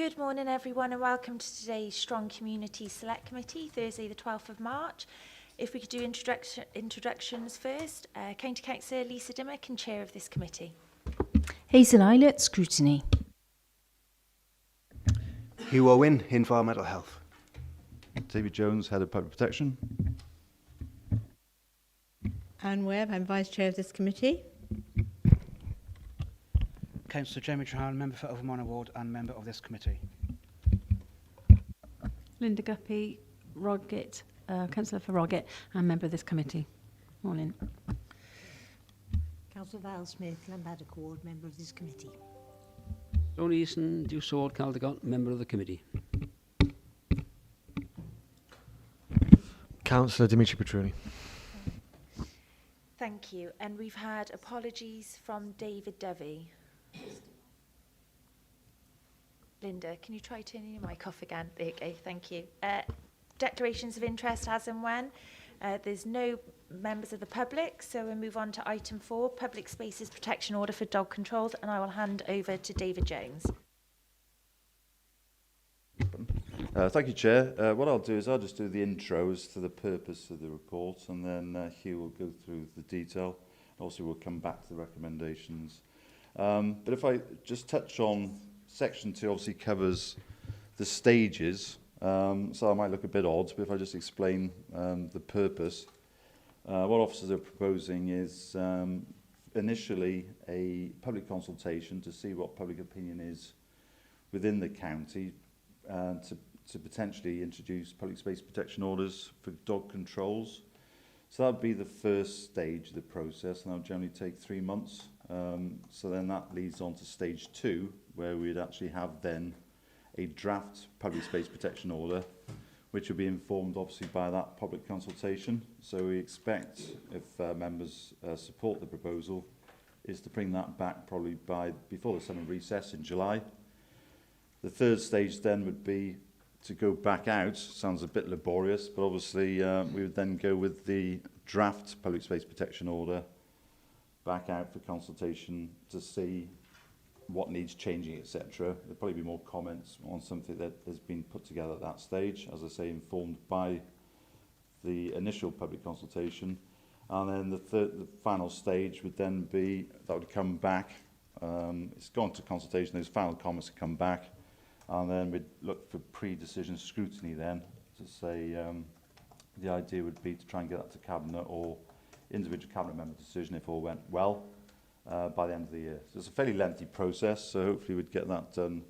Good morning, everyone, and welcome to today's Strong Community Select Committee, Thursday the 12th of March. If we could do introductions first. County Councillor Lisa Dimmock, and Chair of this committee. Hazel Eilert, Scrutiny. Hugh Owen, Environmental Health. David Jones, Head of Public Protection. Anne Webb, I'm Vice Chair of this committee. Councillor Jeremy Trahan, Member for Overmorning Ward and Member of this committee. Linda Guppy, Rodgett, Councillor for Rodgett and Member of this committee. Morning. Councillor Val Smith, Lambadic Ward, Member of this committee. Tony Easton, Due Sword, Caldecott, Member of the committee. Councillor Dimitri Petruni. Thank you. And we've had apologies from David Dovey. Linda, can you try turning your mic off again? There you go, thank you. Declarations of interest as and when. There's no members of the public, so we'll move on to item 4, Public Spaces Protection Order for Dog Controls, and I will hand over to David Jones. Thank you, Chair. What I'll do is I'll just do the intros to the purpose of the report, and then Hugh will go through the detail. Also, we'll come back to the recommendations. But if I just touch on Section 2, obviously covers the stages, so I might look a bit odd, but if I just explain the purpose, what officers are proposing is initially a public consultation to see what public opinion is within the county to potentially introduce public space protection orders for dog controls. So that would be the first stage of the process, and that would generally take 3 months. So then that leads on to stage 2, where we'd actually have then a draft public space protection order, which will be informed obviously by that public consultation. So we expect, if members support the proposal, is to bring that back probably before the summer recess in July. The third stage then would be to go back out. Sounds a bit laborious, but obviously we would then go with the draft public space protection order back out for consultation to see what needs changing, etc. There'll probably be more comments on something that has been put together at that stage, as I say, informed by the initial public consultation. And then the final stage would then be, that would come back, it's gone to consultation, those final comments would come back, and then we'd look for pre-decision scrutiny then, to say the idea would be to try and get that to Cabinet or individual Cabinet member decision if all went well by the end of the year. So it's a fairly lengthy process, so hopefully we'd get that done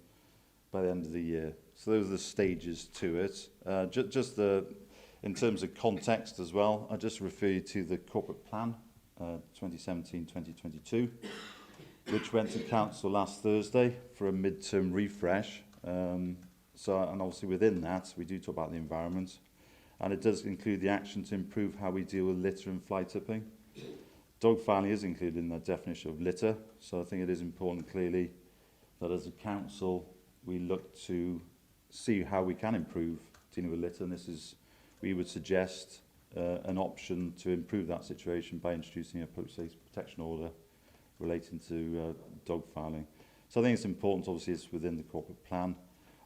by the end of the year. So those are the stages to it. In terms of context as well, I just refer you to the corporate plan 2017-2022, which went to Council last Thursday for a mid-term refresh. And obviously within that, we do talk about the environment, and it does include the action to improve how we deal with litter and fly tipping. Dog filing is included in the definition of litter, so I think it is important clearly that as a council we look to see how we can improve dealing with litter, and we would suggest an option to improve that situation by introducing a public space protection order relating to dog filing. So I think it's important, obviously it's within the corporate plan.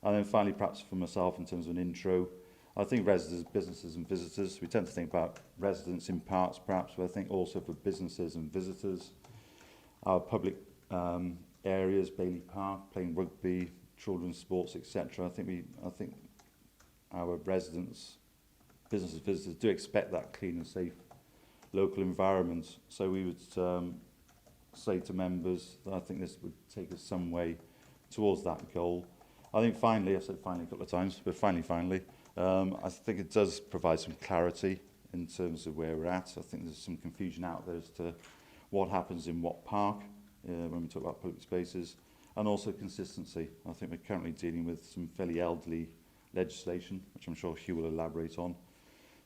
And then finally, perhaps for myself in terms of an intro, I think residents, businesses and visitors, we tend to think about residents in parts perhaps, but I think also for businesses and visitors, our public areas, Bailey Park, playing rugby, children's sports, etc. I think our residents, businesses, visitors do expect that clean and safe local environment. So we would say to members that I think this would take us some way towards that goal. I think finally, I've said finally a couple of times, but finally, I think it does provide some clarity in terms of where we're at. I think there's some confusion out there as to what happens in what park when we talk about public spaces, and also consistency. I think we're currently dealing with some fairly elderly legislation, which I'm sure Hugh will elaborate on.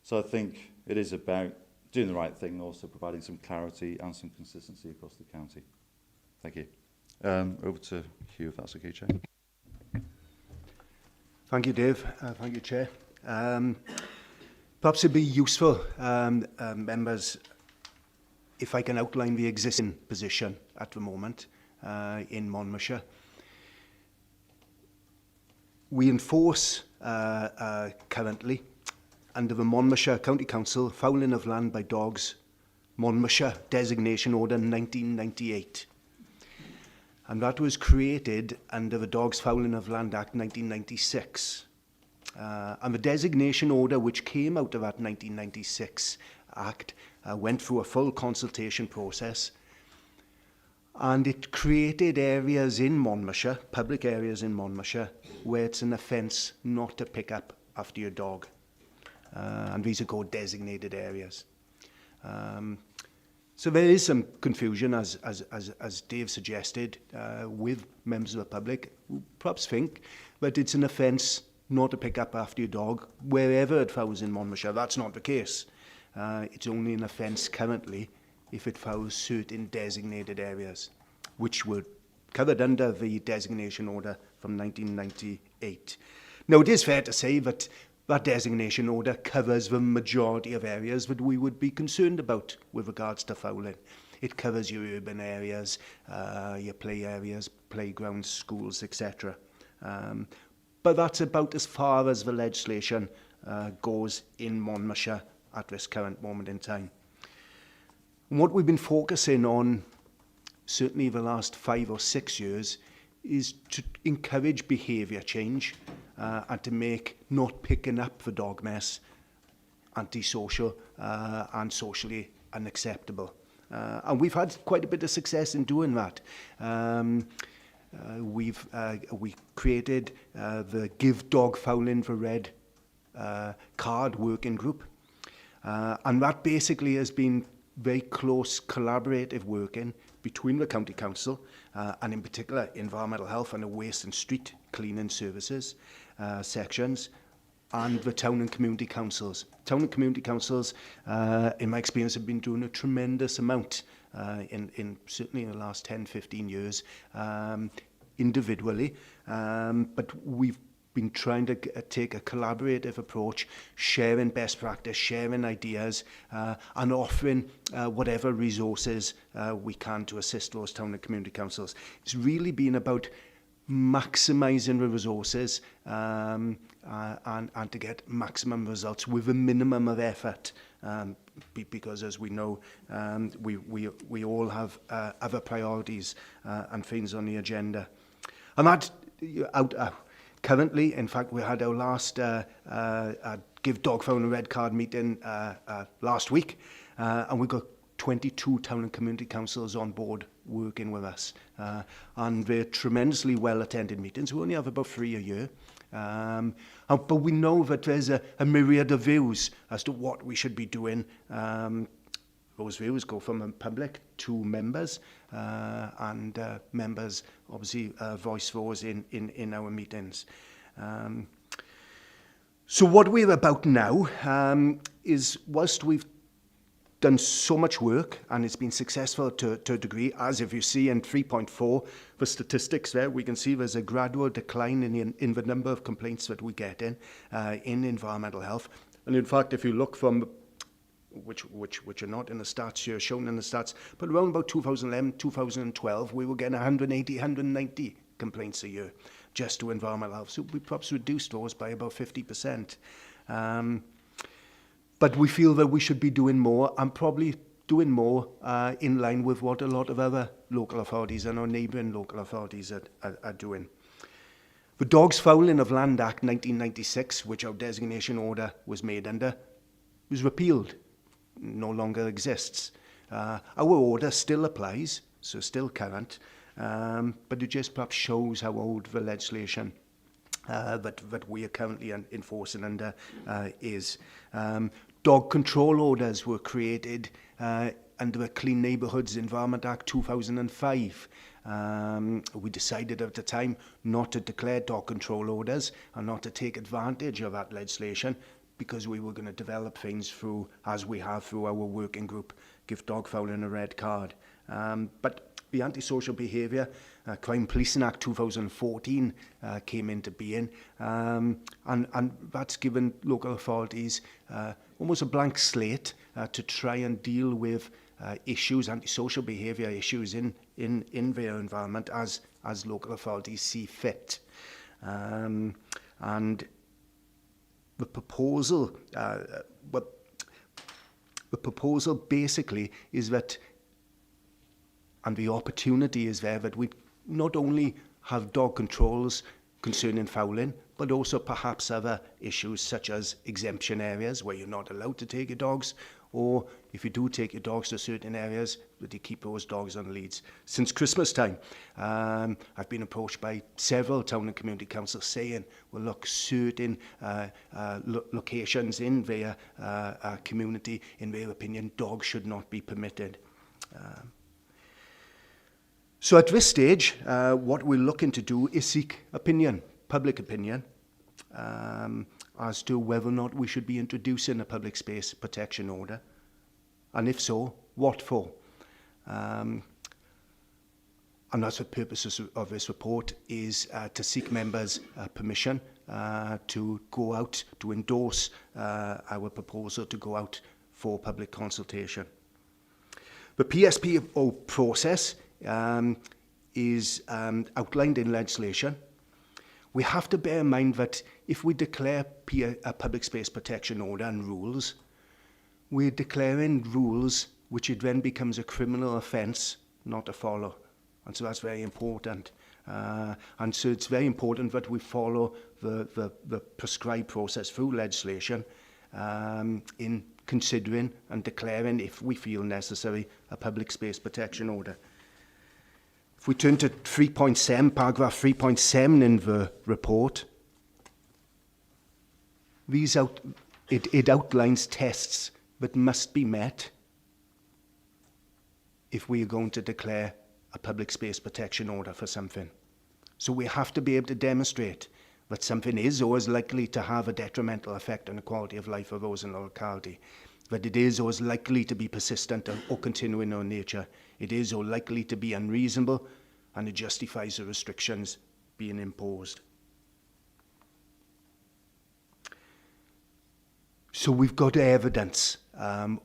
So I think it is about doing the right thing and also providing some clarity and some consistency across the county. Thank you. Over to Hugh, if that's okay, Chair. Thank you, Dave. Thank you, Chair. Perhaps it'd be useful, members, if I can outline the existing position at the moment in Monmouthshire. We enforce currently under the Monmouthshire County Council Fouling of Land by Dogs Monmouthshire Designation Order 1998. And that was created under the Dogs Fouling of Land Act 1996. And the designation order which came out of that 1996 Act went through a full consultation process, and it created areas in Monmouthshire, public areas in Monmouthshire, where it's an offence not to pick up after your dog. And these are called designated areas. So there is some confusion, as Dave suggested, with members of the public who perhaps think that it's an offence not to pick up after your dog wherever it fouls in Monmouthshire. That's not the case. It's only an offence currently if it fouls certain designated areas, which were covered under the designation order from 1998. Now, it is fair to say that that designation order covers the majority of areas that we would be concerned about with regards to fouling. It covers your urban areas, your play areas, playgrounds, schools, etc. But that's about as far as the legislation goes in Monmouthshire at this current moment in time. And what we've been focusing on, certainly the last 5 or 6 years, is to encourage behaviour change and to make not picking up the dog mess antisocial and socially unacceptable. And we've had quite a bit of success in doing that. We created the Give Dog Fouling the Red card working group. And that basically has been very close collaborative working between the County Council and in particular Environmental Health and the Waste and Street Cleaning Services sections and the Town and Community Councils. Town and Community Councils, in my experience, have been doing a tremendous amount in certainly in the last 10, 15 years individually, but we've been trying to take a collaborative approach, sharing best practice, sharing ideas, and offering whatever resources we can to assist those town and community councils. It's really been about maximising the resources and to get maximum results with a minimum of effort, because as we know, we all have other priorities and things on the agenda. And that currently, in fact, we had our last Give Dog Fouling the Red card meeting last week, and we got 22 town and community councils on board working with us. And they're tremendously well-attended meetings. We only have about 3 a year. But we know that there's a myriad of views as to what we should be doing. Those views go from the public to members, and members obviously voice those in our meetings. So what we're about now is, whilst we've done so much work and it's been successful to a degree, as if you see in 3.4, the statistics there, we can see there's a gradual decline in the number of complaints that we get in environmental health. And in fact, if you look from which are not in the stats here, shown in the stats, but around about 2011, 2012, we were getting 180, 190 complaints a year just to environmental health. So we perhaps reduced those by about 50%. But we feel that we should be doing more, and probably doing more in line with what a lot of other local authorities and our neighbouring local authorities are doing. The Dogs Fouling of Land Act 1996, which our designation order was made under, was repealed. No longer exists. Our order still applies, so still current, but it just perhaps shows how old the legislation that we are currently enforcing under is. Dog control orders were created under the Clean Neighbourhoods Environment Act 2005. We decided at the time not to declare dog control orders and not to take advantage of that legislation, because we were going to develop things through, as we have through our working group, Give Dog Fouling a Red card. But the Antisocial Behaviour Crime Policing Act 2014 came into being, and that's given local authorities almost a blank slate to try and deal with issues, antisocial behaviour issues in their environment as local authorities see fit. And the proposal, the proposal basically is that, and the opportunity is there, that we not only have dog controls concerning fouling, but also perhaps other issues such as exemption areas where you're not allowed to take your dogs, or if you do take your dogs to certain areas, that you keep those dogs on leads. Since Christmas time, I've been approached by several town and community councils saying, well, look, certain locations in their community, in their opinion, dogs should not be permitted. So at this stage, what we're looking to do is seek opinion, public opinion, as to whether or not we should be introducing a public space protection order, and if so, what for. And that's the purpose of this report, is to seek members' permission to go out, to endorse our proposal to go out for public consultation. The PSPO process is outlined in legislation. We have to bear in mind that if we declare a public space protection order and rules, we're declaring rules which it then becomes a criminal offence not to follow. And so that's very important. And so it's very important that we follow the prescribed process through legislation in considering and declaring, if we feel necessary, a public space protection order. If we turn to 3.7, paragraph 3.7 in the report, it outlines tests that must be met if we are going to declare a public space protection order for something. So we have to be able to demonstrate that something is or is likely to have a detrimental effect on the quality of life of those in the locality, that it is or is likely to be persistent or continuing in nature, it is or likely to be unreasonable, and it justifies the restrictions being imposed. So we've got evidence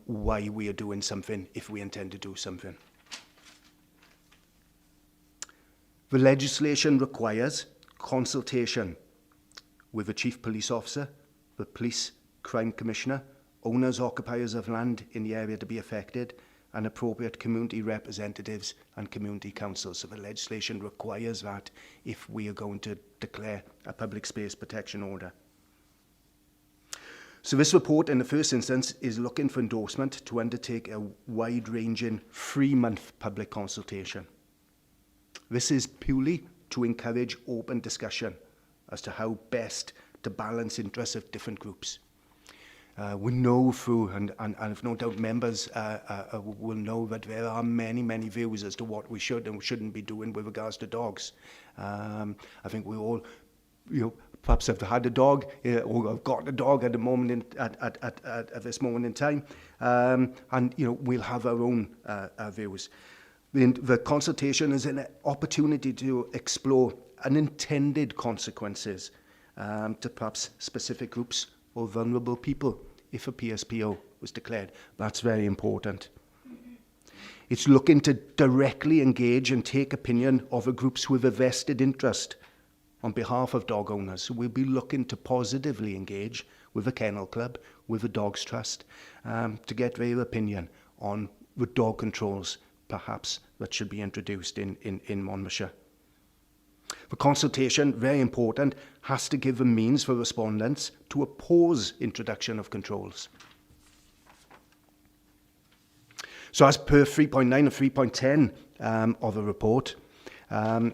why we are doing something, if we intend to do something. The legislation requires consultation with the Chief Police Officer, the Police Crime Commissioner, owners, occupiers of land in the area to be affected, and appropriate community representatives and community councils. So the legislation requires that if we are going to declare a public space protection order. So this report, in the first instance, is looking for endorsement to undertake a wide-ranging 3-month public consultation. This is purely to encourage open discussion as to how best to balance interests of different groups. We know through, and I've no doubt members will know, that there are many, many views as to what we should and shouldn't be doing with regards to dogs. I think we all, perhaps have had a dog or have got a dog at the moment at this moment in time, and we'll have our own views. The consultation is an opportunity to explore unintended consequences to perhaps specific groups or vulnerable people if a PSPO was declared. That's very important. It's looking to directly engage and take opinion of the groups with a vested interest on behalf of dog owners. So we'll be looking to positively engage with the Kennel Club, with the Dogs Trust, to get their opinion on the dog controls, perhaps, that should be introduced in Monmouthshire. The consultation, very important, has to give a means for respondents to oppose introduction of controls. So as per 3.9 and 3.10 of the report, the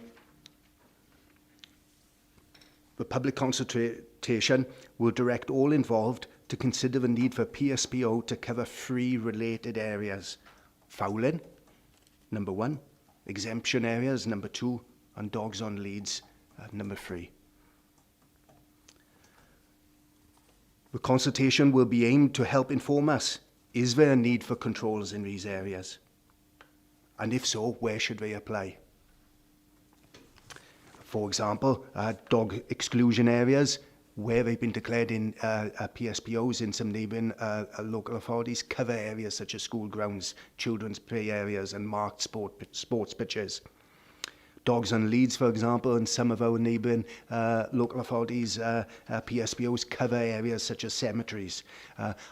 public consultation will direct all involved to consider the need for PSPO to cover 3 related areas: fouling, number 1, exemption areas, number 2, and dogs on leads, number 3. The consultation will be aimed to help inform us, is there a need for controls in these areas? And if so, where should they apply? For example, dog exclusion areas, where they've been declared in PSPOs in some neighbouring local authorities, cover areas such as school grounds, children's play areas, and marked sports pitches. Dogs on Leeds, for example, and some of our neighbouring local authorities, PSBOs, cover areas such as cemeteries.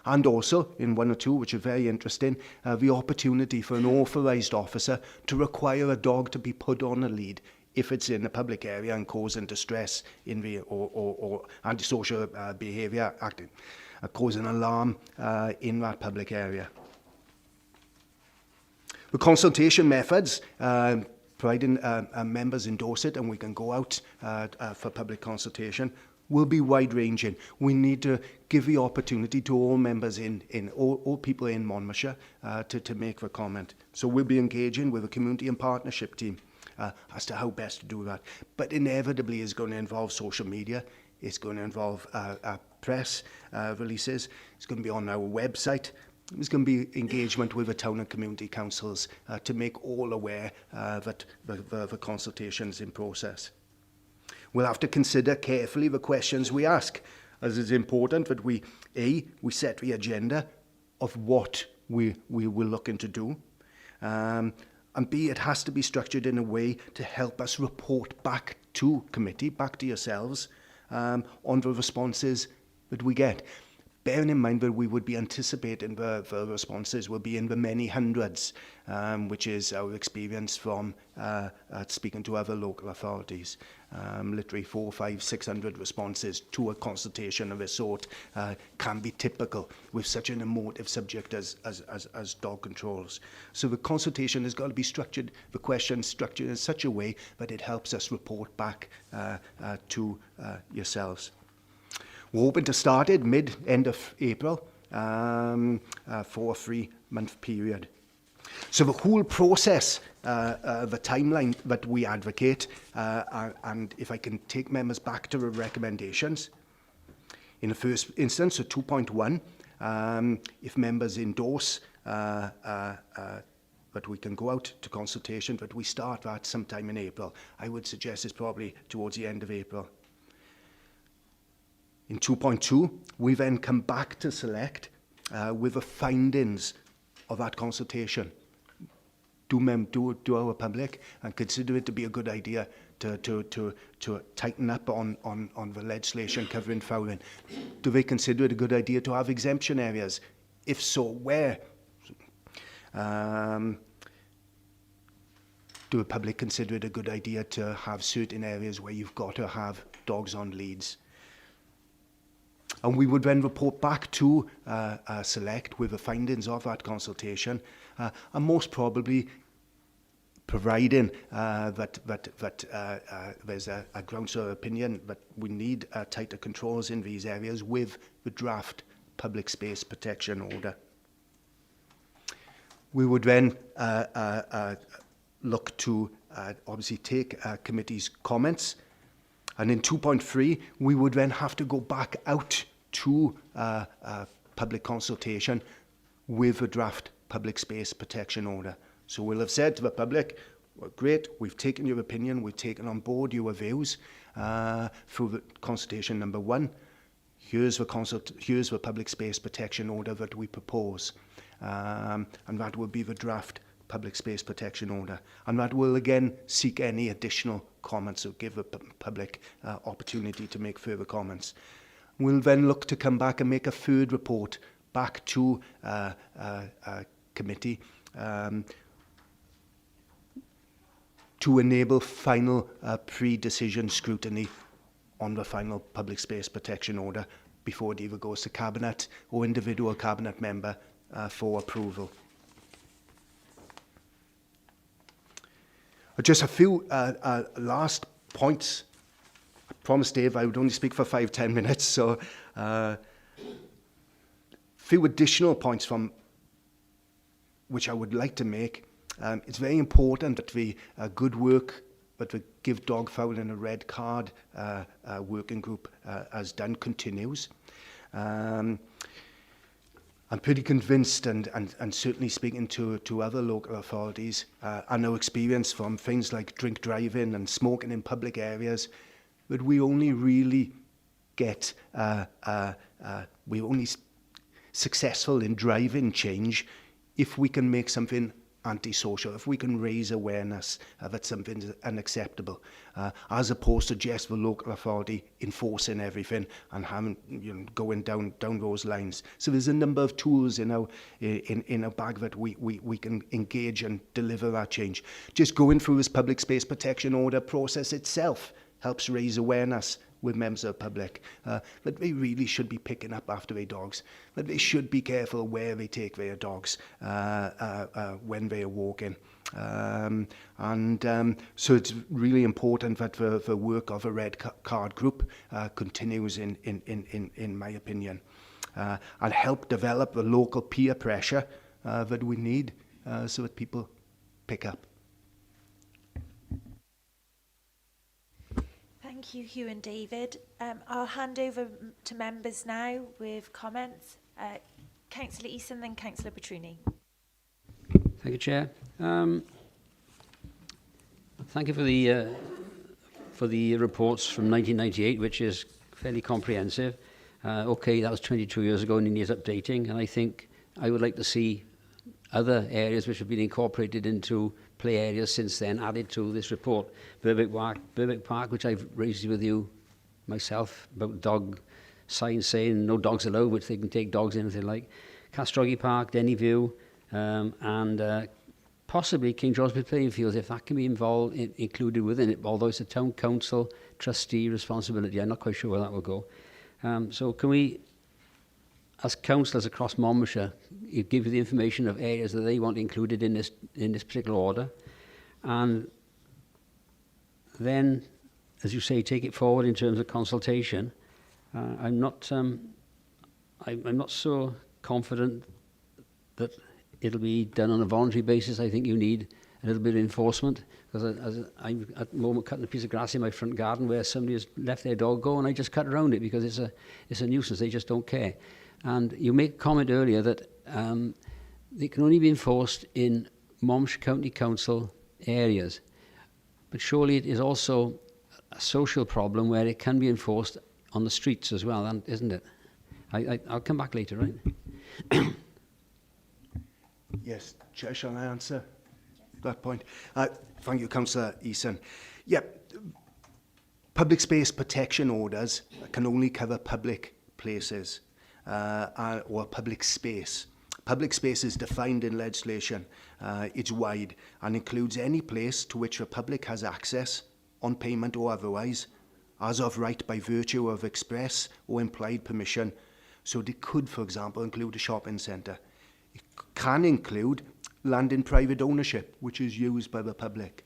And also, in one or two, which are very interesting, the opportunity for an authorised officer to require a dog to be put on a lead if it's in a public area and causing distress in the, or antisocial behaviour, acting, causing alarm in that public area. The consultation methods, providing members endorse it and we can go out for public consultation, will be wide-ranging. We need to give the opportunity to all members all people in Monmouthshire to make the comment. So we'll be engaging with the community and partnership team as to how best to do that. But inevitably it's going to involve social media, it's going to involve press releases, it's going to be on our website. There's going to be engagement with the town and community councils to make all aware that the consultation is in process. We'll have to consider carefully the questions we ask, as it's important that we set the agenda of what we will looking to do, and B, it has to be structured in a way to help us report back to committee, back to yourselves, on the responses that we get. Bearing in mind that we would be anticipating the responses will be in the many hundreds, which is our experience from speaking to other local authorities. Literally 400, 500, 600 responses to a consultation of this sort can be typical with such an emotive subject as dog controls. So the consultation has got to be structured, the questions structured in such a way that it helps us report back to yourselves. We're hoping to start it end of April for a 3-month period. So the whole process, the timeline that we advocate, and if I can take members back to the recommendations, in the first instance, so 2.1, if members endorse that we can go out to consultation, that we start that sometime in April. I would suggest it's probably towards the end of April. In 2.2, we then come back to select with the findings of that consultation. Do our public and consider it to be a good idea to tighten up on the legislation covering fouling. Do they consider it a good idea to have exemption areas? If so, where? Do the public consider it a good idea to have certain areas where you've got to have dogs on leads? And we would then report back to Select with the findings of that consultation, and most probably providing that there's a grounds of opinion that we need tighter controls in these areas with the draft public space protection order. We would then look to obviously take committee's comments. And in 2.3, we would then have to go back out to public consultation with a draft public space protection order. So we'll have said to the public, well, great, we've taken your opinion, we've taken on board your views through the consultation number 1. Here's the public space protection order that we propose. And that will be the draft public space protection order, and that will again seek any additional comments or give the public opportunity to make further comments. We'll then look to come back and make a third report back to committee to enable final pre-decision scrutiny on the final public space protection order before it either goes to Cabinet or individual Cabinet member for approval. Just a few last points. I promised Dave I would only speak for 5-10 minutes, so few additional points from which I would like to make. It's very important that the good work that the Give Dog Fouling a Red Card working group has done continues. I'm pretty convinced, and certainly speaking to other local authorities, I know experience from things like drink driving and smoking in public areas, that we only really get, we're only successful in driving change if we can make something antisocial, if we can raise awareness that something's unacceptable, as opposed to just the local authority enforcing everything and having, going down those lines. So there's a number of tools in our bag that we can engage and deliver that change. Just going through this public space protection order process itself helps raise awareness with members of the public that they really should be picking up after their dogs, that they should be careful where they take their dogs when they are walking. So it's really important that the work of a red card group continues in my opinion, and help develop the local peer pressure that we need so that people pick up. Thank you, Hugh and David. I'll hand over to members now with comments. Councillor Eason, then Councillor Petruni. Thank you, Chair. Thank you for the reports from 1998, which is fairly comprehensive. Okay, that was 22 years ago and it needs updating, and I think I would like to see other areas which have been incorporated into play areas since then added to this report. Birkbeck Park, which I've raised with you myself, about dog signs saying no dogs allowed, which they can take dogs in if they like. Castroggy Park, Denny View, and possibly King George playing fields, if that can be included within it, although it's a town council trustee responsibility. I'm not quite sure where that will go. So can we, as councillors across Monmouthshire, give you the information of areas that they want included in this particular order, and then, as you say, take it forward in terms of consultation. I'm not so confident that it'll be done on a voluntary basis. I think you need a little bit of enforcement, because I'm at the moment cutting a piece of grass in my front garden where somebody has left their dog go, and I just cut around it because it's a nuisance. They just don't care. And you make a comment earlier that they can only be enforced in Monmouthshire County Council areas. But surely it is also a social problem where it can be enforced on the streets as well, isn't it? I'll come back later, right? Yes, Chair, shall I answer that point? Thank you, Councillor Eason. Yeah, public space protection orders can only cover public places or public space. Public space is defined in legislation. It's wide and includes any place to which the public has access, on payment or otherwise, as of right by virtue of express or implied permission. So it could, for example, include a shopping centre. It can include land in private ownership, which is used by the public.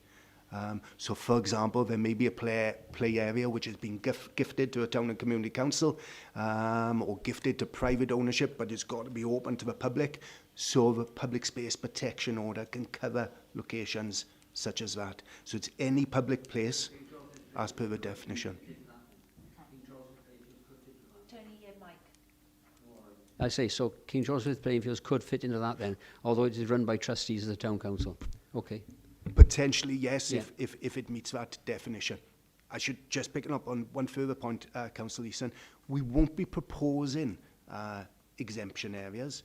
So, for example, there may be a play area which has been gifted to a town and community council or gifted to private ownership, but it's got to be open to the public. So the public space protection order can cover locations such as that. So it's any public place as per the definition. Tony, your mic. I say, so King George's playing fields could fit into that then, although it is run by trustees of the town council. Okay. Potentially, yes, Yeah. if it meets that definition. I should just pick up on one further point, Councillor Eason. We won't be proposing exemption areas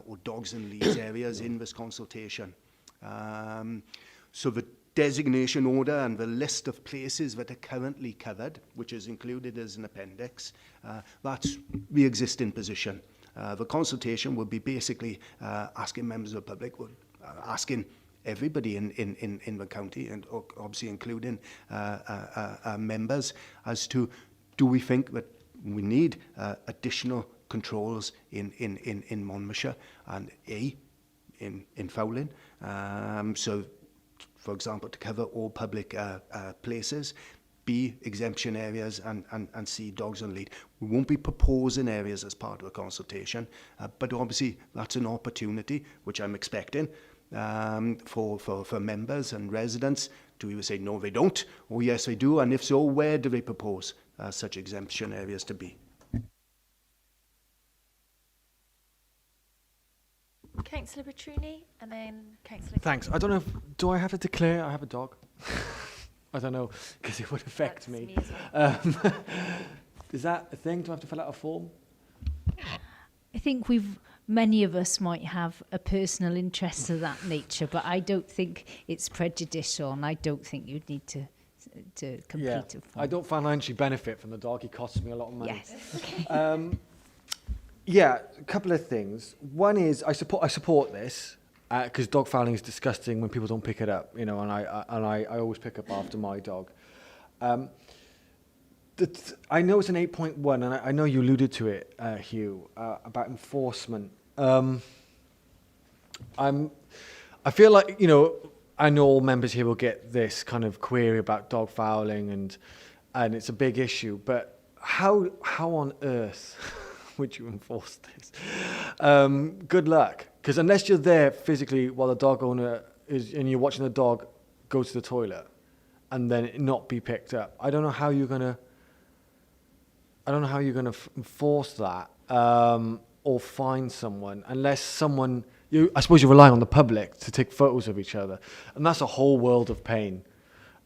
or dogs and leads areas in this consultation. So the designation order and the list of places that are currently covered, which is included as an appendix, that's the existing position. The consultation will be basically asking members of the public, asking everybody in the county, and obviously including members, as to do we think that we need additional controls in Monmouthshire and in Fowling. So, for example, to cover all public places, B, exemption areas, and C, dogs on lead. We won't be proposing areas as part of the consultation, but obviously that's an opportunity, which I'm expecting, for members and residents to either say no they don't, or yes they do, and if so, where do they propose such exemption areas to be? Councillor Petruni, and then Councillor... Thanks. I don't know, do I have to declare I have a dog? I don't know, because it would affect me. As Is that a thing? Do I have to fill out a form? I think we've many of us might have a personal interest of that nature, but I don't think it's prejudicial, and I don't think you'd need to complete Yeah, a form. I don't financially benefit from the dog. He costs me a lot of money. Yes. Okay. Yeah, a couple of things. One is I support this because dog fouling is disgusting when people don't pick it up, you know, and I always pick up after my dog. I know it's an 8.1, and I know you alluded to it, Hugh, about enforcement. I feel like, you know, I know all members here will get this kind of query about dog fouling, and it's a big issue. But how on earth would you enforce this? Good luck, because unless you're there physically while the dog owner is, and you're watching the dog go to the toilet, and then it not be picked up, I don't know how you're gonna enforce that or find someone, unless someone. I suppose you're relying on the public to take photos of each other, and that's a whole world of pain.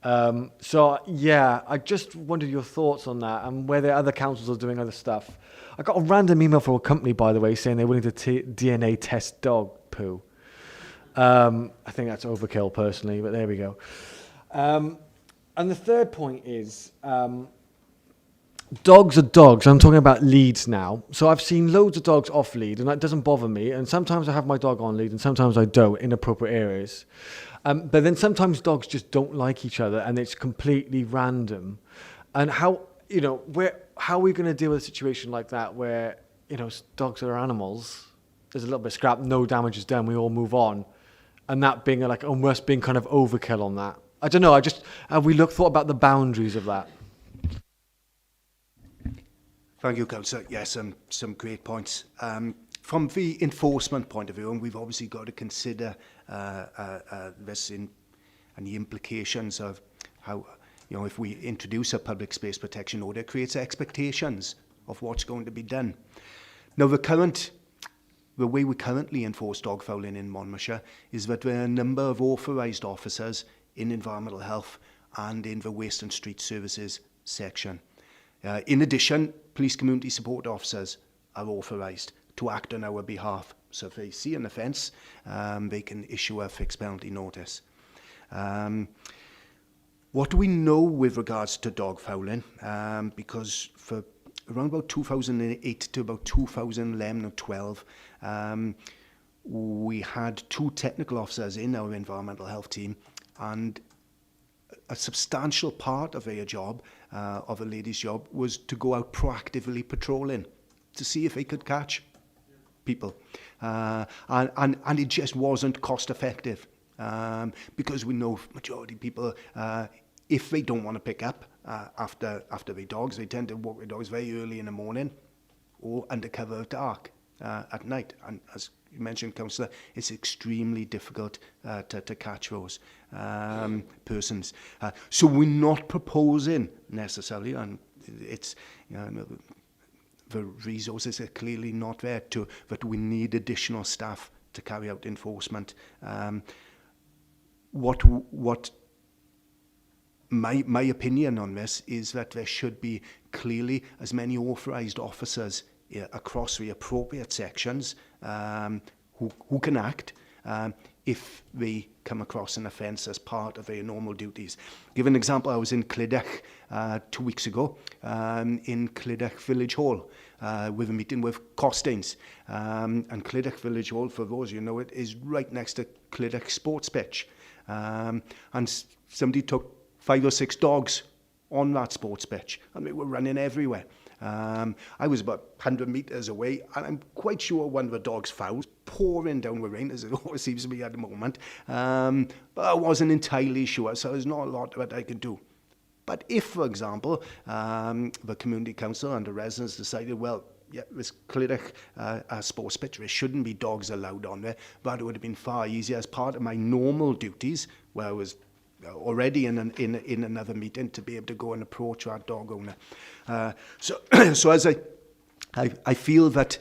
So yeah, I just wondered your thoughts on that, and whether other councils are doing other stuff. I got a random email from a company, by the way, saying they're willing to DNA test dog poo. I think that's overkill, personally, but there we go. And the third point is, dogs are dogs. I'm talking about leads now. So I've seen loads of dogs off lead, and that doesn't bother me. And sometimes I have my dog on lead, and sometimes I don't in appropriate areas. But then sometimes dogs just don't like each other, and it's completely random. And how are we going to deal with a situation like that where, you know, dogs are animals? There's a little bit of scrap, no damage is done, we all move on, and that being like almost being kind of overkill on that. I don't know. Have we thought about the boundaries of that? Thank you, Councillor. Yes, some great points. From the enforcement point of view, and we've obviously got to consider this and the implications of how, you know, if we introduce a public space protection order, it creates expectations of what's going to be done. Now, the way we currently enforce dog fouling in Monmouthshire is that there are a number of authorised officers in environmental health and in the Waste and Street Services section. In addition, police community support officers are authorised to act on our behalf. So if they see an offence, they can issue a fixed penalty notice. What do we know with regards to dog fouling? Because for around about 2008 to about 2011 or 12, we had 2 technical officers in our environmental health team, and a substantial part of their job, of a lady's job, was to go out proactively patrolling to see if they could catch people. And it just wasn't cost effective, because we know majority of people, if they don't want to pick up after their dogs, they tend to walk their dogs very early in the morning or under cover of dark at night. And as you mentioned, Councillor, it's extremely difficult to catch those persons. So we're not proposing necessarily, and it's, you know, the resources are clearly not there, but we need additional staff to carry out enforcement. What my opinion on this is that there should be clearly as many authorised officers across the appropriate sections who can act if they come across an offence as part of their normal duties. Give an example, I was in Clydach 2 weeks ago, in Clydach Village Hall, with a meeting with Costings. And Clydach Village Hall, for those you know it, is right next to Clydach Sports Pitch. And somebody took 5 or 6 dogs on that sports pitch, and they were running everywhere. I was about 100 metres away, and I'm quite sure one of the dogs fouled, pouring down with rain, as it always seems to be at the moment. But I wasn't entirely sure, so there's not a lot that I could do. But if, for example, the community council and the residents decided, well, yeah, this Clydach sports pitch, there shouldn't be dogs allowed on there, but it would have been far easier as part of my normal duties, where I was already in another meeting, to be able to go and approach that dog owner. So as I feel that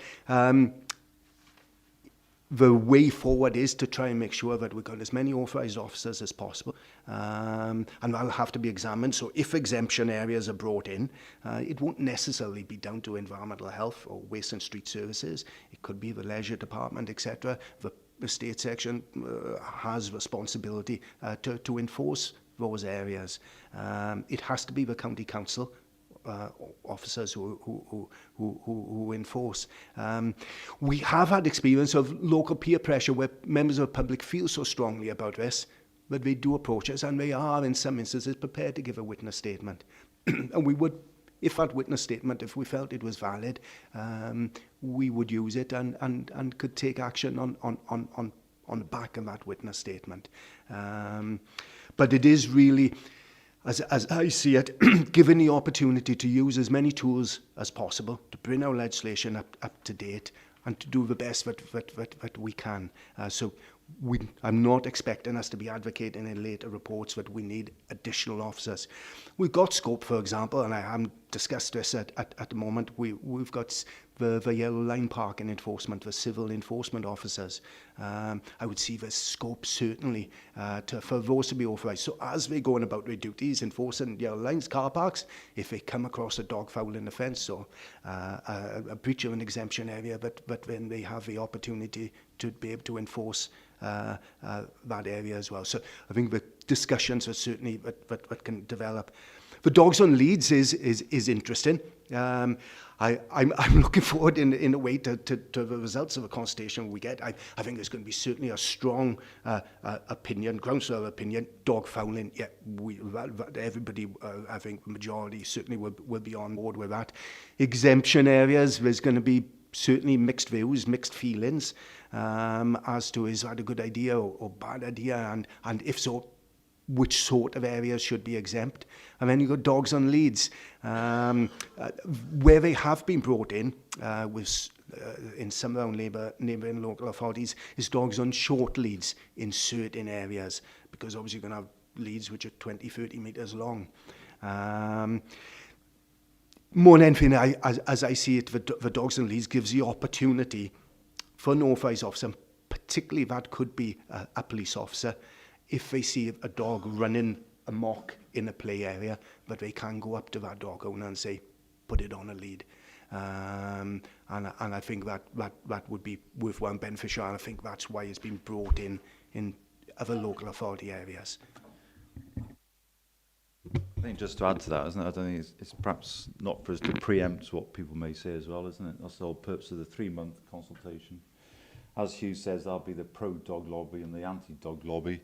the way forward is to try and make sure that we've got as many authorised officers as possible, and that'll have to be examined. So if exemption areas are brought in, it won't necessarily be down to environmental health or waste and street services. It could be the leisure department, etc. The state section has responsibility to enforce those areas. It has to be the county council officers who enforce. We have had experience of local peer pressure where members of the public feel so strongly about this that they do approach us, and they are in some instances prepared to give a witness statement. And we would, if that witness statement, if we felt it was valid, we would use it and could take action on the back of that witness statement. But it is really, as I see it, given the opportunity to use as many tools as possible to bring our legislation up to date and to do the best that we can. I'm not expecting us to be advocating in later reports that we need additional officers. We've got scope, for example, and I haven't discussed this at the moment. We've got the yellow line parking enforcement, the civil enforcement officers. I would see the scope certainly for those to be authorised. So as they're going about their duties, enforcing yellow lines, car parks, if they come across a dog fouling offence or a breach of an exemption area, but then they have the opportunity to be able to enforce that area as well. So I think the discussions are certainly that can develop. The dogs on leads is interesting. I'm looking forward in a way to the results of the consultation we get. I think there's going to be certainly a strong opinion, groundswell opinion. Dog fouling, yeah, everybody, I think the majority certainly will be on board with that. Exemption areas, there's going to be certainly mixed views, mixed feelings as to is that a good idea or bad idea, and if so, which sort of areas should be exempt. And then you've got dogs on leads. Where they have been brought in, in some of our neighbouring local authorities, is dogs on short leads in certain areas, because obviously you're going to have leads which are 20, 30 metres long. More than anything, as I see it, the dogs on leads gives the opportunity for an authorised officer, particularly that could be a police officer, if they see a dog running amok in a play area, but they can go up to that dog owner and say, put it on a lead. And I think that would be worthwhile and beneficial, and I think that's why it's been brought in other local authority areas. I think just to add to that, isn't it? I don't think it's perhaps not for us to preempt what people may say as well, isn't it? That's the whole purpose of the 3-month consultation. As Hugh says, there'll be the pro-dog lobby and the anti-dog lobby.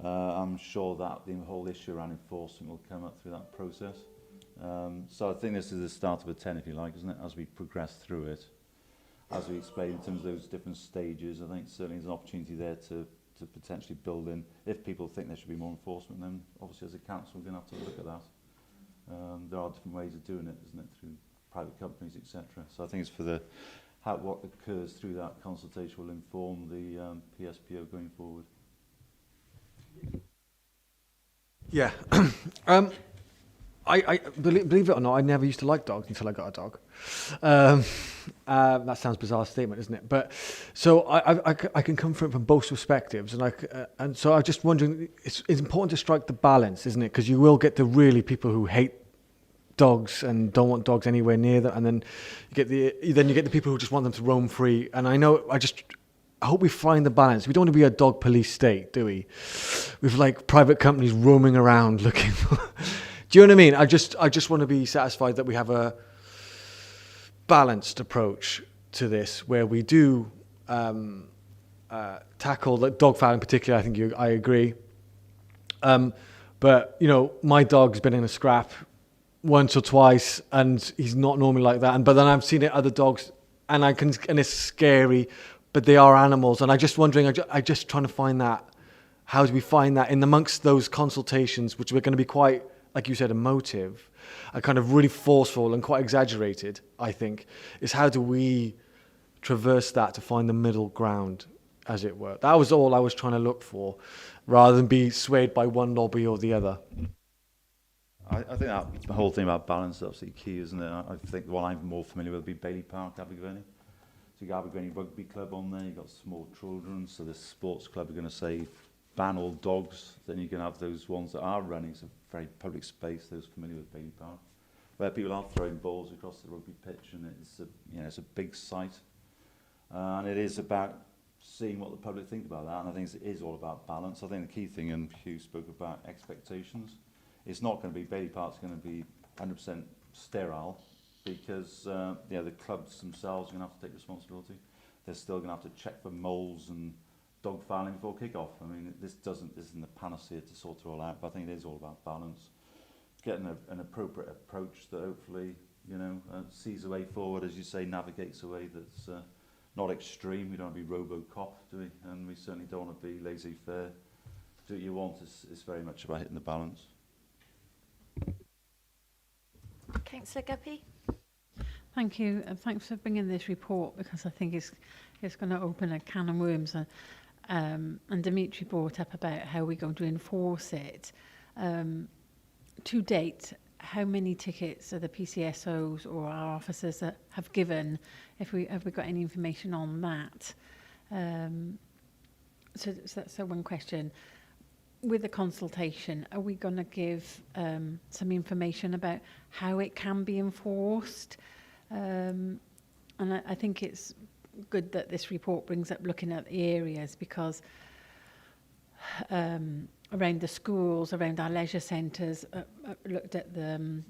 I'm sure that the whole issue around enforcement will come up through that process. So I think this is the start of a 10, if you like, isn't it? As we progress through it, as we explained in terms of those different stages, I think certainly there's an opportunity there to potentially build in. If people think there should be more enforcement, then obviously as a council we're going to have to look at that. There are different ways of doing it, isn't it, through private companies, etc. So I think it's for what occurs through that consultation will inform the PSPO going forward. Yeah. I believe it or not, I never used to like dogs until I got a dog. That sounds a bizarre statement, isn't it? But so I can come from both perspectives, and so I'm just wondering, it's important to strike the balance, isn't it? Because you will get the really people who hate dogs and don't want dogs anywhere near them, and then you get the people who just want them to roam free. And I hope we find the balance. We don't want to be a dog police state, do we? With like private companies roaming around looking for. Do you know what I mean? I just want to be satisfied that we have a balanced approach to this, where we do tackle the dog foul in particular. I agree. But you know, my dog's been in a scrap once or twice, and he's not normally like that. But then I've seen it other dogs, and it's scary. But they are animals, and I'm just wondering. I just trying to find that. How do we find that in amongst those consultations, which are going to be quite, like you said, emotive, and kind of really forceful and quite exaggerated, I think, is how do we traverse that to find the middle ground, as it were. That was all I was trying to look for, rather than be swayed by one lobby or the other. I think that the whole thing about balance is absolutely key, isn't it? I think the one I'm more familiar with would be Bailey Park, Abergavenny. So you have a Granny Rugby Club on there, you've got small children, so the sports club are going to say ban all dogs. Then you can have those ones that are running, so very public space, those familiar with Bailey Park, where people are throwing balls across the rugby pitch, and it's it's a big site. And it is about seeing what the public think about that, and I think it is all about balance. I think the key thing, and Hugh spoke about expectations, it's not going to be, Bailey Park's going to be 100% sterile, because the clubs themselves are going to have to take responsibility. They're still going to have to check for moles and dog fouling before kick-off. I mean, this isn't the panacea to sort it all out, but I think it is all about balance. Getting an appropriate approach that hopefully, sees a way forward, as you say, navigates a way that's not extreme. We don't want to be Robocop, do we? And we certainly don't want to be laissez-faire. Do what you want. It's very much about hitting the balance. Councillor Guppy? Thank you, and thanks for bringing this report, because I think it's going to open a can of worms. And Dimitri brought up about how we're going to enforce it. To date, how many tickets are the PCSOs or our officers that have given? Have we got any information on that? So that's one question. With the consultation, are we going to give some information about how it can be enforced? And I think it's good that this report brings up looking at the areas, because around the schools, around our leisure centres, looked at the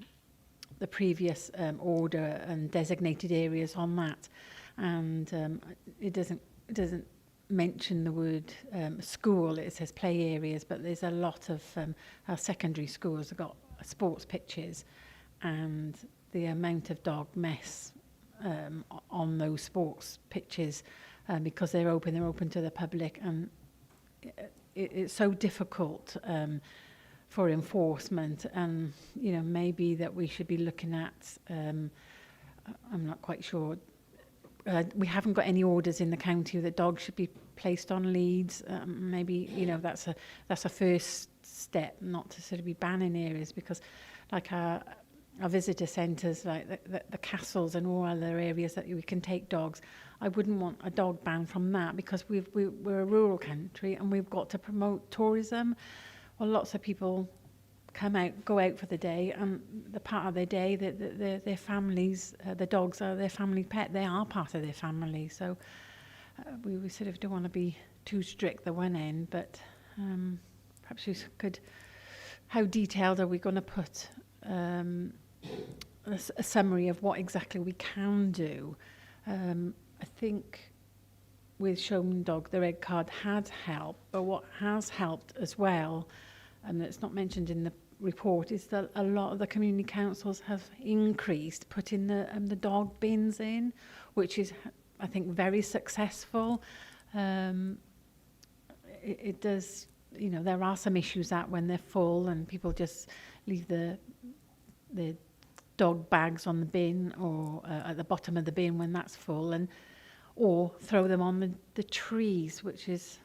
previous order and designated areas on that, and it doesn't mention the word school. It says play areas, but there's a lot of our secondary schools have got sports pitches, and the amount of dog mess on those sports pitches, because they're open to the public, and it's so difficult for enforcement. And maybe that we should be looking at, I'm not quite sure, we haven't got any orders in the county that dogs should be placed on leads. Maybe that's a first step, not to sort of be banning areas, because like our visitor centres, like the castles and all other areas that we can take dogs, I wouldn't want a dog ban from that, because we're a rural country and we've got to promote tourism. Well, lots of people go out for the day, and the part of their day that their families, the dogs are their family pet. They are part of their family. So we sort of don't want to be too strict the one end, but perhaps we could. How detailed are we going to put a summary of what exactly we can do? I think with Showman Dog, the red card had helped, but what has helped as well, and it's not mentioned in the report, is that a lot of the community councils have increased putting the dog bins in, which is, I think, very successful. It does, there are some issues that when they're full and people just leave the dog bags on the bin, or at the bottom of the bin when that's full, or throw them on the trees, which is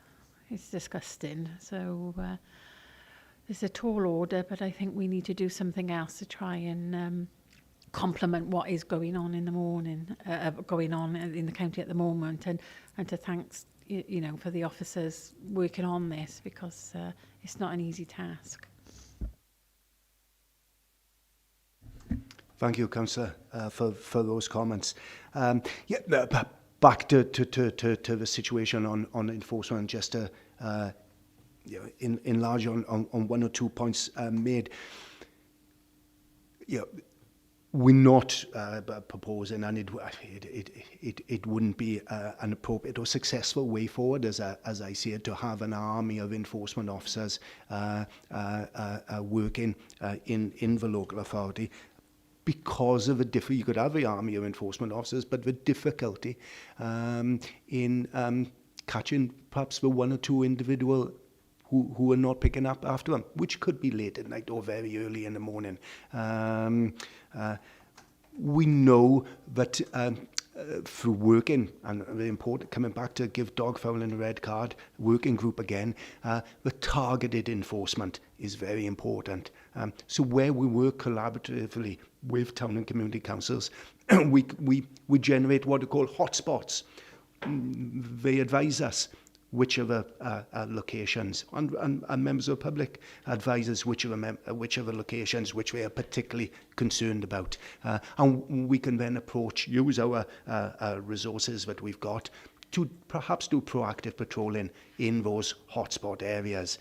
disgusting. So there's a tall order, but I think we need to do something else to try and complement what is going on in the morning, going on in the county at the moment, and to thanks for the officers working on this, because it's not an easy task. Thank you, Councillor, for those comments. Back to the situation on enforcement, just to enlarge on one or two points made. We're not proposing, and it wouldn't be an appropriate or successful way forward, as I see it, to have an army of enforcement officers working in the local authority. Because of you could have the army of enforcement officers, but the difficulty in catching perhaps the one or two individual who are not picking up after them, which could be late at night or very early in the morning. We know that through working, and very important, coming back to give dog fouling a red card, working group again, the targeted enforcement is very important. So where we work collaboratively with town and community councils, we generate what are called hotspots. They advise us which of the locations, and members of the public advise us which of the locations which we are particularly concerned about. And we can then use our resources that we've got to perhaps do proactive patrolling in those hotspot areas.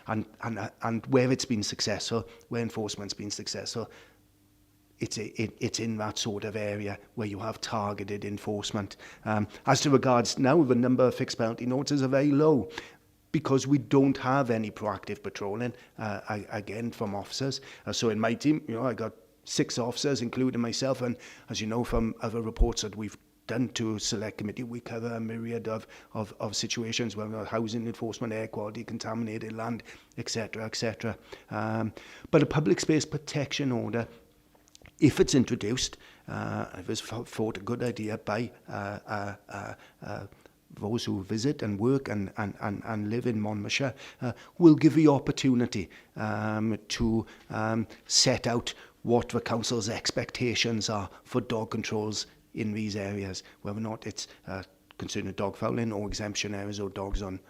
And where it's been successful, where enforcement's been successful, it's in that sort of area where you have targeted enforcement. As to regards now, the number of fixed penalty notices are very low because we don't have any proactive patrolling, again, from officers. So in my team, I got 6 officers, including myself, and as you know from other reports that we've done to select committee, we cover a myriad of situations, whether housing enforcement, air quality, contaminated land, etc., etc. But a public space protection order, if it's introduced, it was thought a good idea by those who visit and work and live in Monmouthshire, will give the opportunity to set out what the council's expectations are for dog controls in these areas, whether or not it's concerning dog fouling or exemption areas or dogs on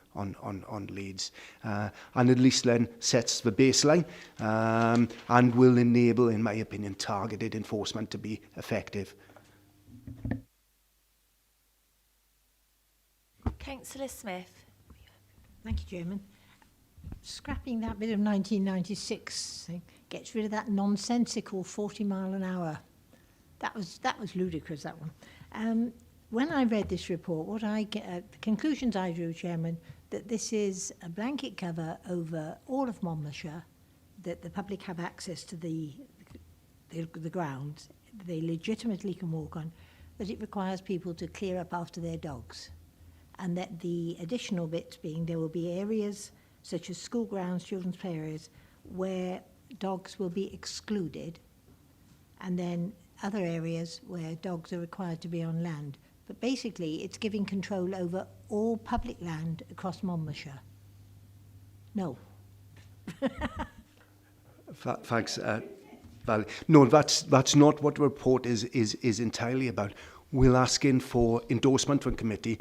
leads. And at least then sets the baseline and will enable, in my opinion, targeted enforcement to be effective. Councillor Smith. Thank you, Chairman. Scrapping that bit of 1996 thing gets rid of that nonsensical 40 mile an hour. That was ludicrous, that one. When I read this report, what I get, the conclusions I drew, Chairman, that this is a blanket cover over all of Monmouthshire, that the public have access to the grounds, they legitimately can walk on, that it requires people to clear up after their dogs. And that the additional bits being there will be areas such as school grounds, children's play areas, where dogs will be excluded, and then other areas where dogs are required to be on land. But basically, it's giving control over all public land across Monmouthshire. No. Thanks, Valerie. No, that's not what the report is entirely about. We're asking for endorsement from committee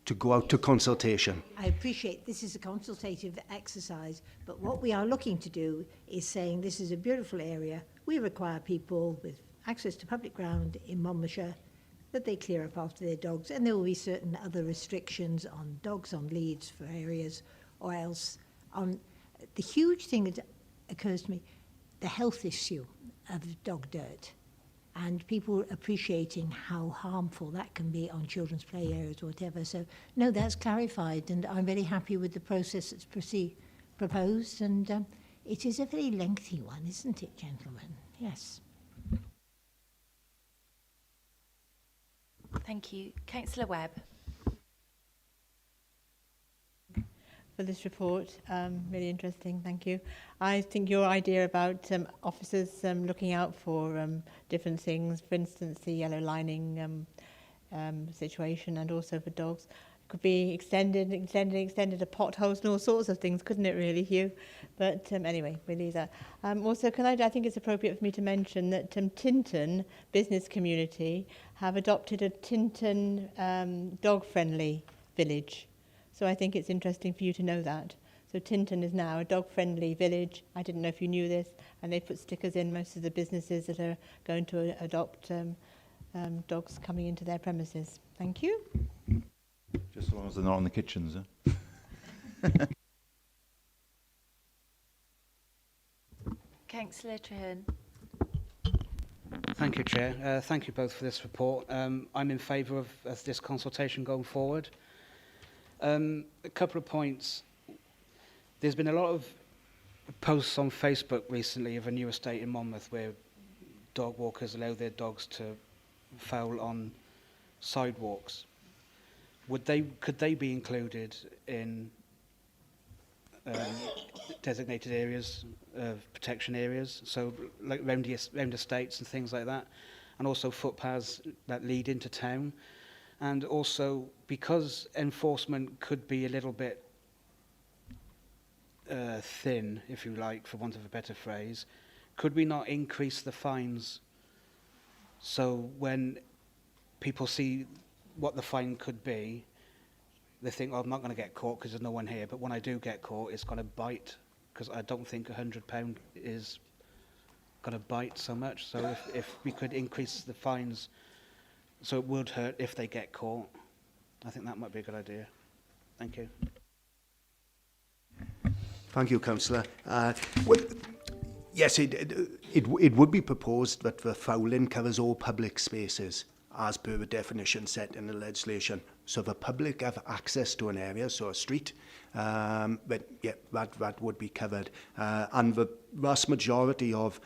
to go out to consultation. I appreciate this is a consultative exercise, but what we are looking to do is saying this is a beautiful area. We require people with access to public ground in Monmouthshire that they clear up after their dogs, and there will be certain other restrictions on dogs on leads for areas, or else on the huge thing that occurs to me, the health issue of dog dirt, and people appreciating how harmful that can be on children's play areas or whatever. So no, that's clarified, and I'm very happy with the process that's proposed, and it is a very lengthy one, isn't it, gentlemen? Yes. Thank you. Councillor Webb. For this report, really interesting, thank you. I think your idea about officers looking out for different things, for instance, the yellow lining situation, and also for dogs, could be extended to potholes and all sorts of things, couldn't it really, Hugh? But anyway, we leave that. Also, I think it's appropriate for me to mention that Tintern business community have adopted a Tintern dog-friendly village. So I think it's interesting for you to know that. So Tintern is now a dog-friendly village. I didn't know if you knew this, and they put stickers in most of the businesses that are going to adopt dogs coming into their premises. Thank you. Just as long as they're not in the kitchens, eh? Councillor Treherne. Thank you, Chair. Thank you both for this report. I'm in favour of this consultation going forward. A couple of points. There's been a lot of posts on Facebook recently of a new estate in Monmouth where dog walkers allow their dogs to foul on sidewalks. Could they be included in designated areas of protection areas, so like round estates and things like that? and also footpaths that lead into town. And also, because enforcement could be a little bit thin, if you like, for want of a better phrase, could we not increase the fines so when people see what the fine could be, they think, oh, I'm not going to get caught because there's no one here, but when I do get caught, it's going to bite, because I don't think £100 is going to bite so much. So if we could increase the fines so it would hurt if they get caught, I think that might be a good idea. Thank you. Thank you, Councillor. Yes, it would be proposed that the fouling covers all public spaces as per the definition set in the legislation. So the public have access to an area, so a street, but yeah, that would be covered. And the vast majority of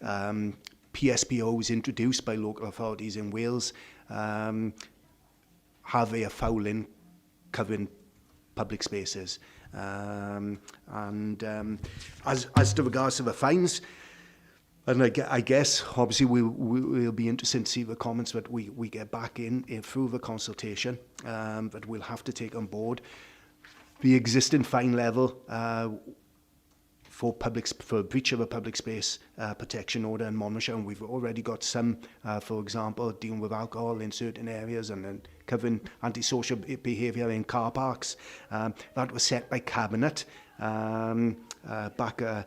PSPOs introduced by local authorities in Wales have their fouling covering public spaces. As to regards to the fines, and I guess obviously we'll be interested to see the comments that we get back in through the consultation that we'll have to take on board. The existing fine level for breach of a public space protection order in Monmouthshire, and we've already got some, for example, dealing with alcohol in certain areas and then covering antisocial behaviour in car parks. That was set by Cabinet back a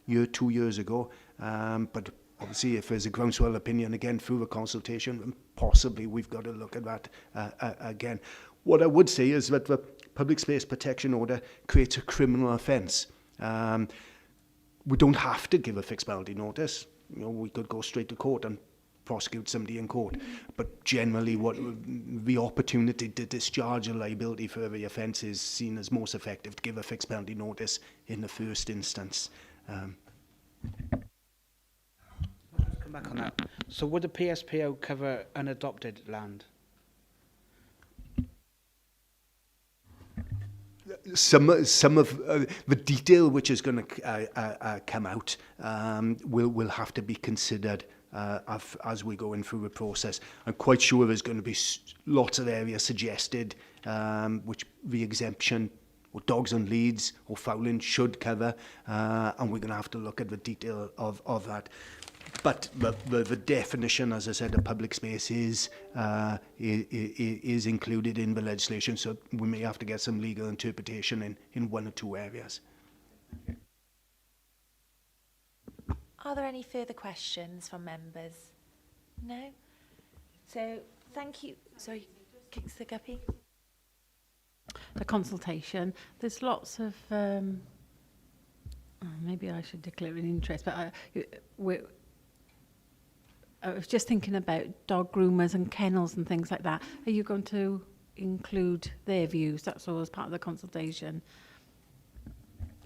year, 2 years ago. But obviously, if there's a groundswell opinion again through the consultation, then possibly we've got to look at that again. What I would say is that the public space protection order creates a criminal offence. We don't have to give a fixed penalty notice. You know, we could go straight to court and prosecute somebody in court. But generally, what the opportunity to discharge a liability for the offence is seen as most effective to give a fixed penalty notice in the first instance. Let's come back on that. So would the PSPO cover unadopted land? Some of the detail which is going to come out will have to be considered as we go in through the process. I'm quite sure there's going to be lots of areas suggested which the exemption or dogs on leads or fouling should cover, and we're going to have to look at the detail of that. But the definition, as I said, of public space is included in the legislation, so we may have to get some legal interpretation in one or two areas. Are there any further questions from members? No? So, thank you. Sorry, Councillor Guppy. The consultation, there's lots of, maybe I should declare an interest, but I was just thinking about dog groomers and kennels and things like that. Are you going to include their views? That's all as part of the consultation.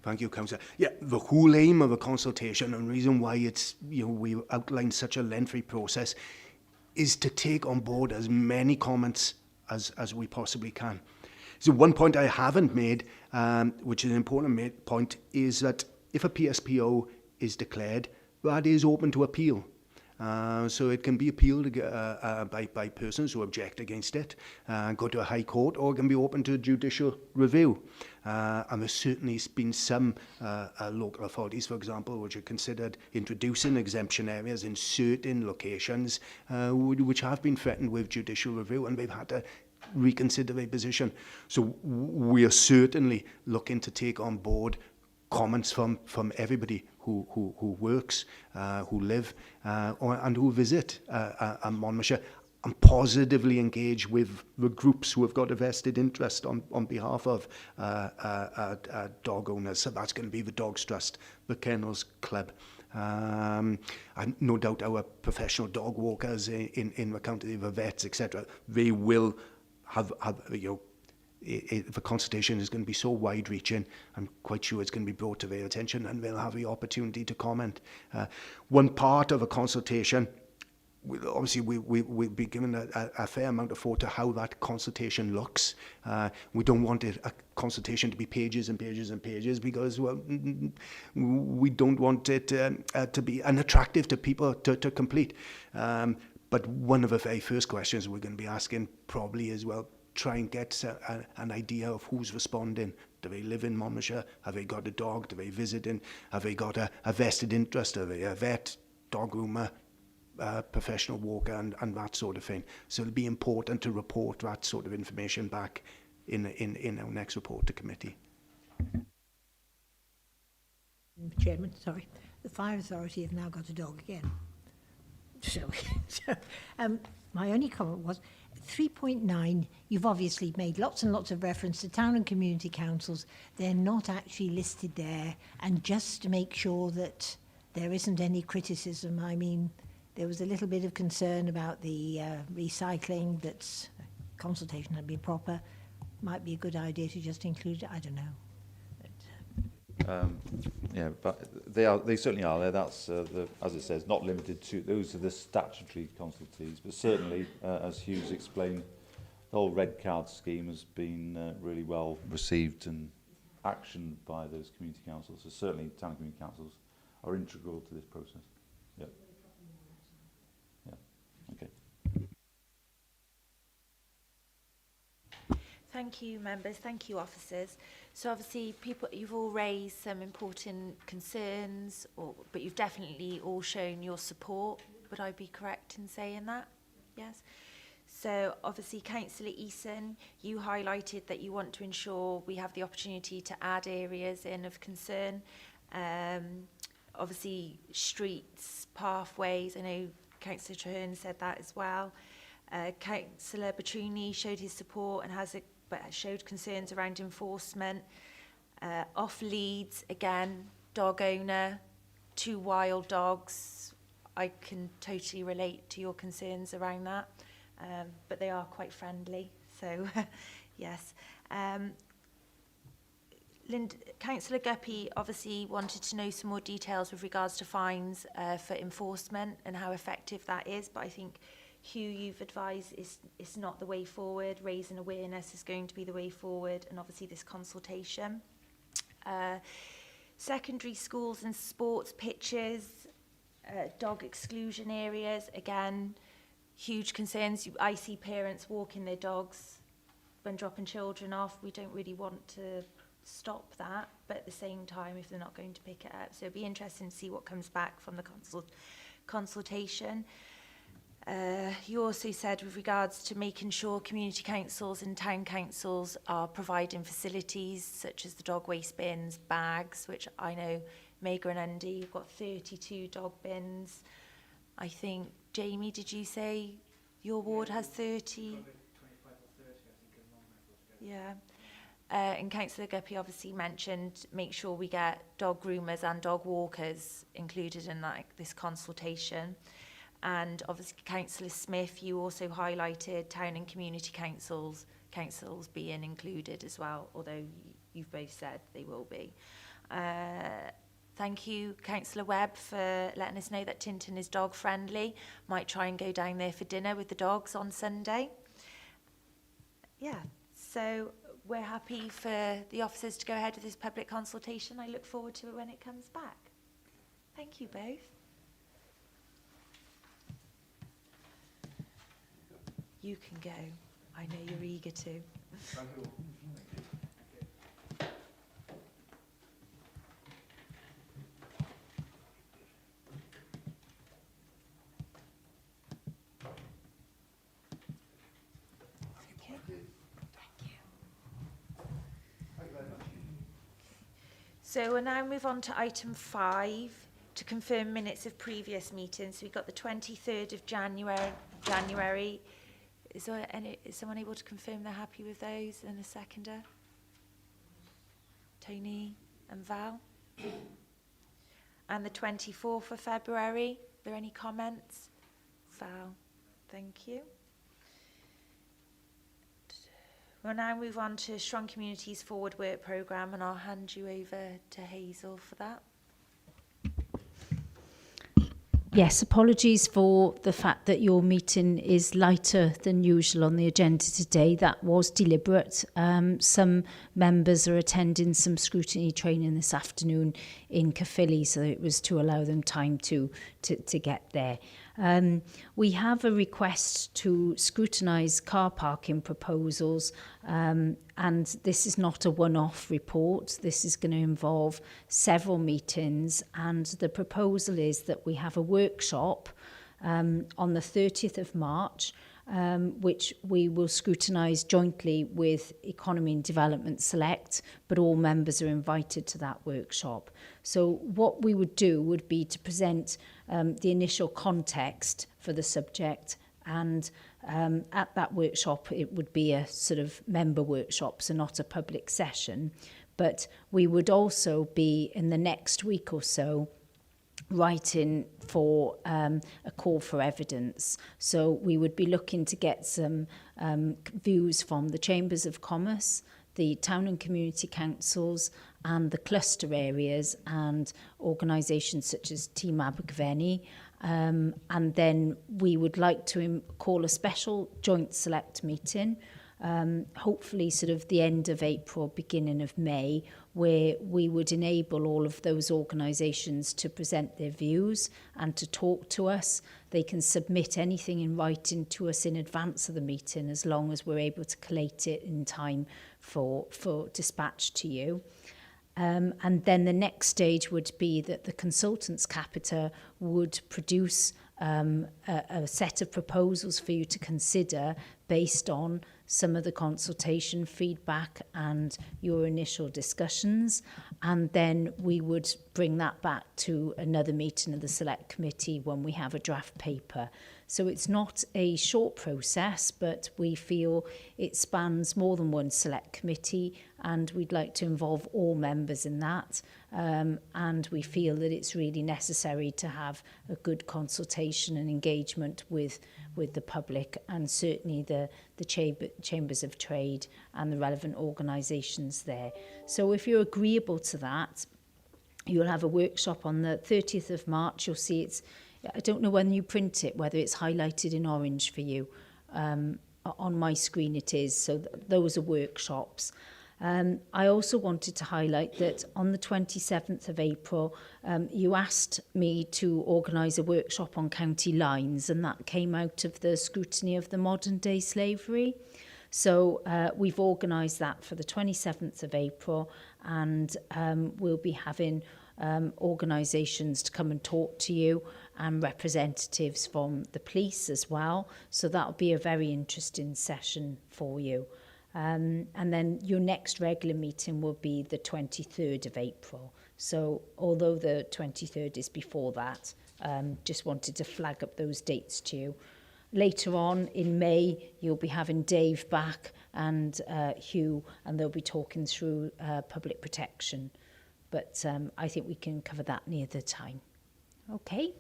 Thank you, Councillor. Yeah, the whole aim of a consultation and reason why it's, you know, we outlined such a lengthy process is to take on board as many comments as we possibly can. So one point I haven't made, which is an important point, is that if a PSPO is declared, that is open to appeal. So it can be appealed by persons who object against it, go to a high court, or it can be open to judicial review. And there's certainly been some local authorities, for example, which have considered introducing exemption areas in certain locations, which have been threatened with judicial review, and they've had to reconsider their position. So we are certainly looking to take on board comments from everybody who works, who live, and who visit Monmouthshire, and positively engage with the groups who have got a vested interest on behalf of dog owners. So that's going to be the Dogs Trust, the Kennels Club. And no doubt our professional dog walkers in the county, the vets, etc., they will have you know, the consultation is going to be so wide-reaching, I'm quite sure it's going to be brought to their attention and they'll have the opportunity to comment. One part of a consultation obviously we'll be given a fair amount of thought to how that consultation looks. We don't want a consultation to be pages and pages and pages, because, well, we don't want it to be unattractive to people to complete. But one of the very first questions we're going to be asking probably is, well, try and get an idea of who's responding. Do they live in Monmouthshire? Have they got a dog? Do they visit in? Have they got a vested interest? Are they a vet, dog groomer, professional walker, and that sort of thing? So it'll be important to report that sort of information back in our next report to committee. Chairman, sorry. The Fire Authority have now got a dog again. So my only comment was 3.9, you've obviously made lots and lots of reference to town and community councils. They're not actually listed there, and just to make sure that there isn't any criticism. I mean, there was a little bit of concern about the recycling, that consultation had been proper. Might be a good idea to just include it, I don't know. Yeah, but they certainly are there. That's as it says, not limited to those are the statutory consultees, but certainly, as Hugh's explained, the whole red card scheme has been really well received and actioned by those community councils. So certainly, town and community councils are integral to this process. Yeah. Yeah. Okay. Thank you, members. Thank you, officers. So obviously, you've all raised some important concerns, but you've definitely all shown your support. Would I be correct in saying that? Yes. So obviously, Councillor Eason, you highlighted that you want to ensure we have the opportunity to add areas in of concern. Obviously, streets, pathways. I know Councillor Traherne said that as well. Councillor Petrini showed his support and but showed concerns around enforcement. Off leads, again, dog owner, 2 wild dogs. I can totally relate to your concerns around that, but they are quite friendly, so yes. Councillor Guppy obviously wanted to know some more details with regards to fines for enforcement and how effective that is, but I think Hugh, you've advised it's not the way forward. Raising awareness is going to be the way forward, and obviously this consultation. Secondary schools and sports pitches, dog exclusion areas, again, huge concerns. I see parents walking their dogs when dropping children off. We don't really want to stop that, but at the same time, if they're not going to pick it up. So it'd be interesting to see what comes back from the consultation. You also said with regards to making sure community councils and town councils are providing facilities such as the dog waste bins, bags, which I know Mega and Andy, you've got 32 dog bins. I think, Jamie, did you say your ward has 30? 25 or 30, I think, in Yeah. And Councillor Guppy obviously mentioned make sure we get dog groomers and dog walkers included in this consultation. And obviously, Councillor Smith, you also highlighted town and community councils being included as well, although you've both said they will be. Thank you, Councillor Webb, for letting us know that Tintin is dog friendly. Might try and go down there for dinner with the dogs on Sunday. Yeah, so we're happy for the officers to go ahead with this public consultation. I look forward to it when it comes back. Thank you both. You can go. I know you're eager to. Thank you. So we'll now move on to item 5 to confirm minutes of previous meetings. So we've got the 23rd of January. Is someone able to confirm they're happy with those? And a seconder? Tony and Val? And the 24th of February? Are there any comments? Val, thank you. We'll now move on to Strong Communities Forward Work Programme, and I'll hand you over to Hazel for that. Yes, apologies for the fact that your meeting is lighter than usual on the agenda today. That was deliberate. Some members are attending some scrutiny training this afternoon in Caerphilly, so it was to allow them time to get there. We have a request to scrutinise car parking proposals, and this is not a one-off report. This is going to involve several meetings, and the proposal is that we have a workshop on the 30th of March, which we will scrutinise jointly with Economy and Development Select, but all members are invited to that workshop. So what we would do would be to present the initial context for the subject, and at that workshop it would be a sort of member workshop, so not a public session, but we would also be in the next week or so writing for a call for evidence. So we would be looking to get some views from the Chambers of Commerce, the Town and Community Councils and the cluster areas and organisations such as Team Abergavenny. And then we would like to call a special joint select meeting, hopefully sort of the end of April, beginning of May, where we would enable all of those organisations to present their views and to talk to us. They can submit anything in writing to us in advance of the meeting, as long as we're able to collate it in time for dispatch to you. And then the next stage would be that the Consultants Capita would produce a set of proposals for you to consider based on some of the consultation feedback and your initial discussions, and then we would bring that back to another meeting of the Select Committee when we have a draft paper. So it's not a short process, but we feel it spans more than one Select Committee, and we'd like to involve all members in that. And we feel that it's really necessary to have a good consultation and engagement with the public, and certainly the Chambers of Trade and the relevant organisations there. So if you're agreeable to that, you'll have a workshop on the 30th of March. You'll see it's, I don't know when you print it, whether it's highlighted in orange for you. On my screen it is, so those are workshops. I also wanted to highlight that on the 27th of April, you asked me to organise a workshop on county lines, and that came out of the scrutiny of the modern day slavery. So we've organised that for the 27th of April, and we'll be having organisations to come and talk to you, and representatives from the police as well. So that'll be a very interesting session for you. And then your next regular meeting will be the 23rd of April. So although the 23rd is before that, just wanted to flag up those dates to you. Later on in May, you'll be having Dave back and Hugh, and they'll be talking through public protection. But I think we can cover that near the time. Okay.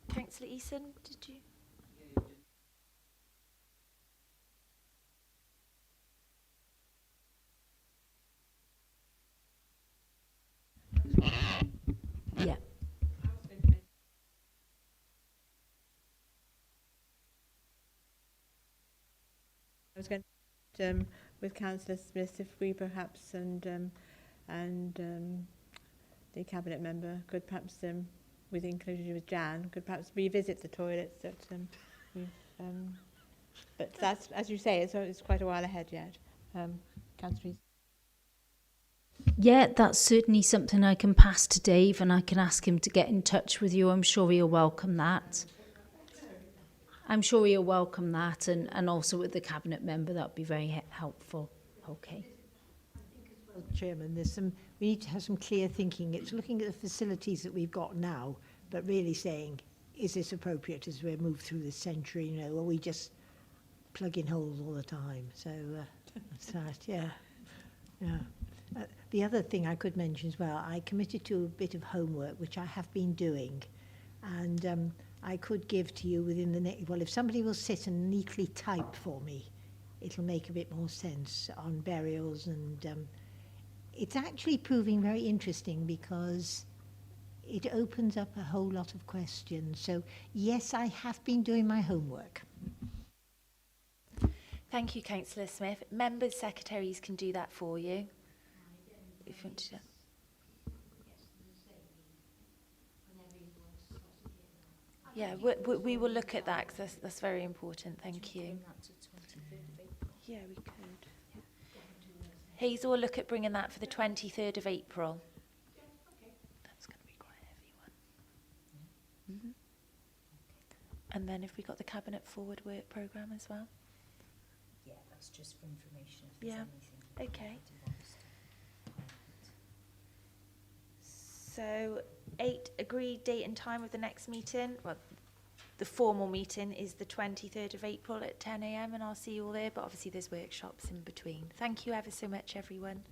Councillor Eason, did you? Yeah. I was going to, with Councillor Smith, if we perhaps and the Cabinet member could perhaps, with inclusion with Jan, could perhaps revisit the toilets that but that's, as you say, it's quite a while ahead yet. Councillor. Yeah, that's certainly something I can pass to Dave, and I can ask him to get in touch with you. I'm sure he'll welcome that. I'm sure he'll welcome that, and also with the Cabinet member, that would be very helpful. Okay. Well, Chairman, we need to have some clear thinking. It's looking at the facilities that we've got now, but really saying, is this appropriate as we move through this century? You know, are we just plugging holes all the time? So that's that, yeah. The other thing I could mention as well, I committed to a bit of homework, which I have been doing, and I could give to you within the next, well, if somebody will sit and neatly type for me, it'll make a bit more sense on burials and it's actually proving very interesting because it opens up a whole lot of questions. So yes, I have been doing my homework. Thank you, Councillor Smith. Members' secretaries can do that for you. If you want to. Yeah, we will look at that because that's very important. Thank you. Yeah, we could. Hazel will look at bringing that for the 23rd of April. That's going to be quite a heavy one. And then have we got the Cabinet Forward Work Programme as well? Yeah, that's just for information. Yeah, okay. So 8, agreed date and time of the next meeting. Well, the formal meeting is the 23rd of April at 10 a.m. and I'll see you all there, but obviously there's workshops in between. Thank you ever so much, everyone.